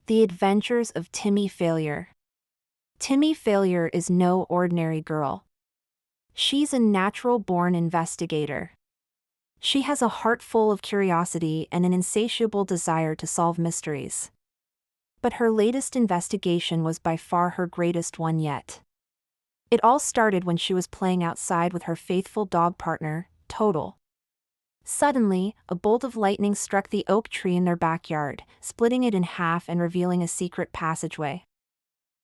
The Adventures of Timmy Failure. Timmy Failure is no ordinary girl. She's a natural-born investigator. She has a heart full of curiosity and an insatiable desire to solve mysteries. But her latest investigation was by far her greatest one yet. It all started when she was playing outside with her faithful dog partner, Total. Suddenly, a bolt of lightning struck the oak tree in their backyard, splitting it in half and revealing a secret passageway.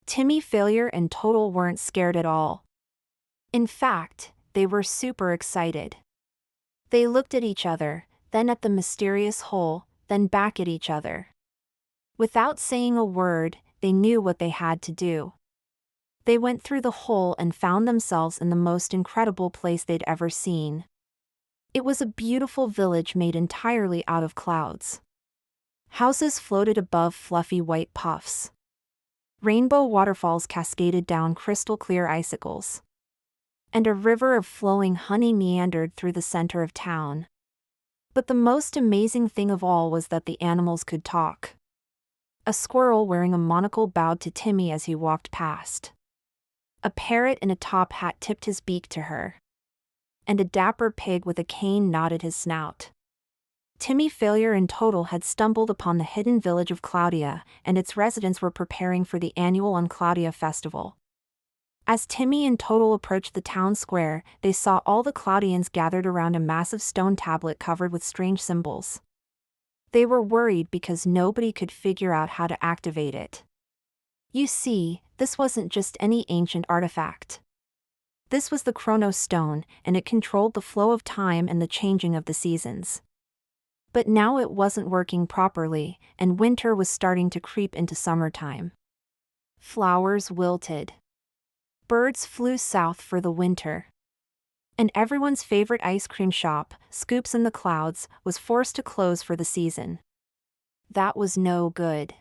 Timmy Failure and Total weren't scared at all. In fact, they were super excited. They looked at each other, then at the mysterious hole, then back at each other. Without saying a word, they knew what they had to do. They went through the hole and found themselves in the most incredible place they'd ever seen. It was a beautiful village made entirely out of clouds. Houses floated above fluffy white puffs. Rainbow waterfalls cascaded down crystal-clear icicles. And a river of flowing honey meandered through the center of town. But the most amazing thing of all was that the animals could talk. A squirrel wearing a monocle bowed to Timmy as he walked past. A parrot in a top hat tipped his beak to her. And a dapper pig with a cane nodded his snout. Timmy Failure and Total had stumbled upon the hidden village of Claudia, and its residents were preparing for the annual Unclaudia festival. As Timmy and Total approached the town square, they saw all the Claudians gathered around a massive stone tablet covered with strange symbols. They were worried because nobody could figure out how to activate it. You see, this wasn't just any ancient artifact. This was the Chronos Stone, and it controlled the flow of time and the changing of the seasons. But now it wasn't working properly, and winter was starting to creep into summertime. Flowers wilted. Birds flew south for the winter. And everyone's favorite ice cream shop, Scoops in the Clouds, was forced to close for the season. That was no good.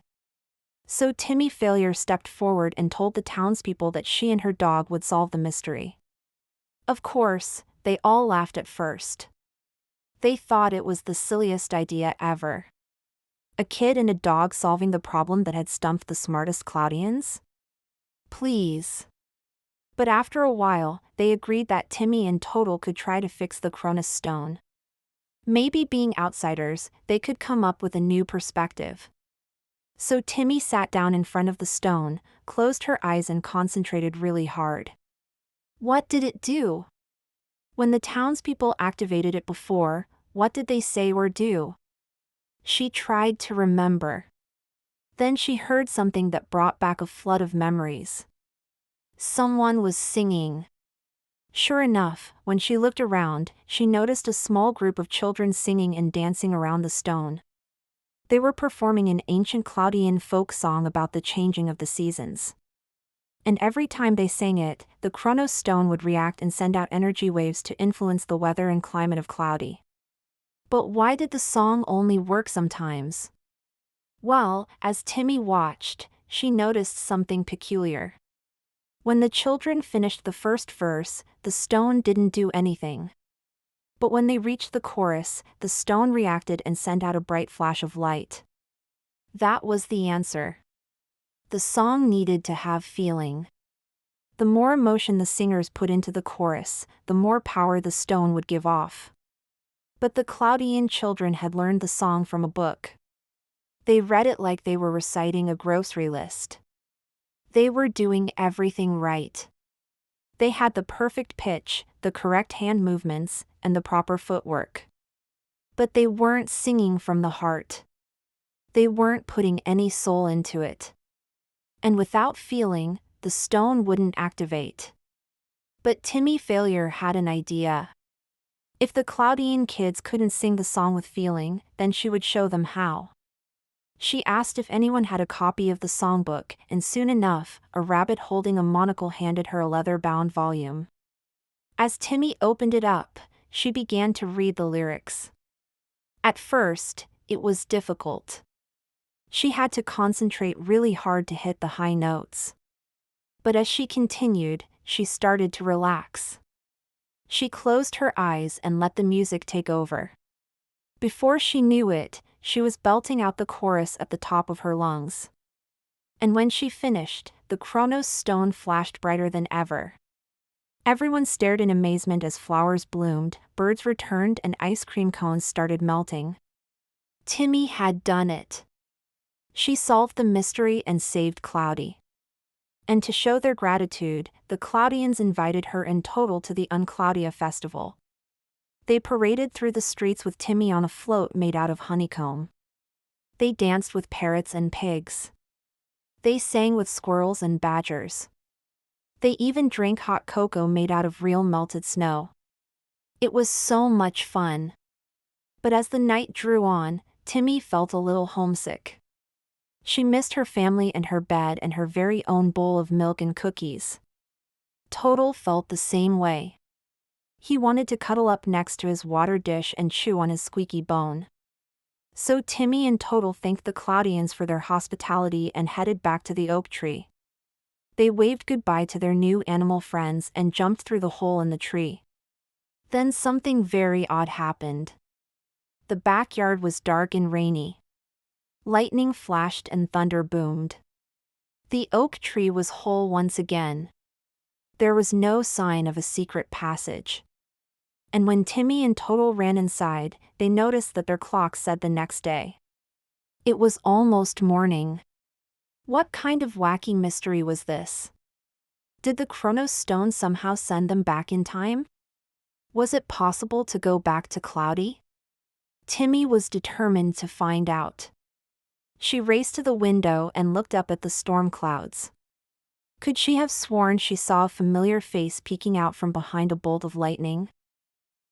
So Timmy Failure stepped forward and told the townspeople that she and her dog would solve the mystery. Of course, they all laughed at first. They thought it was the silliest idea ever. A kid and a dog solving the problem that had stumped the smartest Claudians? Please. But after a while, they agreed that Timmy and Total could try to fix the Chronos Stone. Maybe being outsiders, they could come up with a new perspective. So Timmy sat down in front of the stone, closed her eyes and concentrated really hard. What did it do? When the townspeople activated it before, what did they say or do? She tried to remember. Then she heard something that brought back a flood of memories. Someone was singing. Sure enough, when she looked around, she noticed a small group of children singing and dancing around the stone. They were performing an ancient Claudian folk song about the changing of the seasons. And every time they sang it, the Chronos Stone would react and send out energy waves to influence the weather and climate of Cloudy. But why did the song only work sometimes? Well, as Timmy watched, she noticed something peculiar. When the children finished the first verse, the stone didn't do anything. But when they reached the chorus, the stone reacted and sent out a bright flash of light. That was the answer. The song needed to have feeling. The more emotion the singers put into the chorus, the more power the stone would give off. But the Claudian children had learned the song from a book. They read it like they were reciting a grocery list. They were doing everything right. They had the perfect pitch, the correct hand movements, and the proper footwork. But they weren't singing from the heart. They weren't putting any soul into it. And without feeling, the stone wouldn't activate. But Timmy Failure had an idea. If the Claudian kids couldn't sing the song with feeling, then she would show them how. She asked if anyone had a copy of the songbook, and soon enough, a rabbit holding a monocle handed her a leather-bound volume. As Timmy opened it up, she began to read the lyrics. At first, it was difficult. She had to concentrate really hard to hit the high notes. But as she continued, she started to relax. She closed her eyes and let the music take over. Before she knew it, she was belting out the chorus at the top of her lungs. And when she finished, the Chronos stone flashed brighter than ever. Everyone stared in amazement as flowers bloomed, birds returned, and ice cream cones started melting. Timmy had done it. She solved the mystery and saved Cloudy. And to show their gratitude, the Cloudians invited her in total to the Uncloudia festival. They paraded through the streets with Timmy on a float made out of honeycomb. They danced with parrots and pigs. They sang with squirrels and badgers. They even drank hot cocoa made out of real melted snow. It was so much fun. But as the night drew on, Timmy felt a little homesick. She missed her family and her bed and her very own bowl of milk and cookies. Total felt the same way. He wanted to cuddle up next to his water dish and chew on his squeaky bone. So Timmy and Total thanked the Cloudians for their hospitality and headed back to the oak tree. They waved goodbye to their new animal friends and jumped through the hole in the tree. Then something very odd happened. The backyard was dark and rainy. Lightning flashed and thunder boomed. The oak tree was whole once again. There was no sign of a secret passage. And when Timmy and Total ran inside, they noticed that their clock said the next day. It was almost morning. What kind of wacky mystery was this? Did the Chronos stone somehow send them back in time? Was it possible to go back to Cloudy? Timmy was determined to find out. She raced to the window and looked up at the storm clouds. Could she have sworn she saw a familiar face peeking out from behind a bolt of lightning?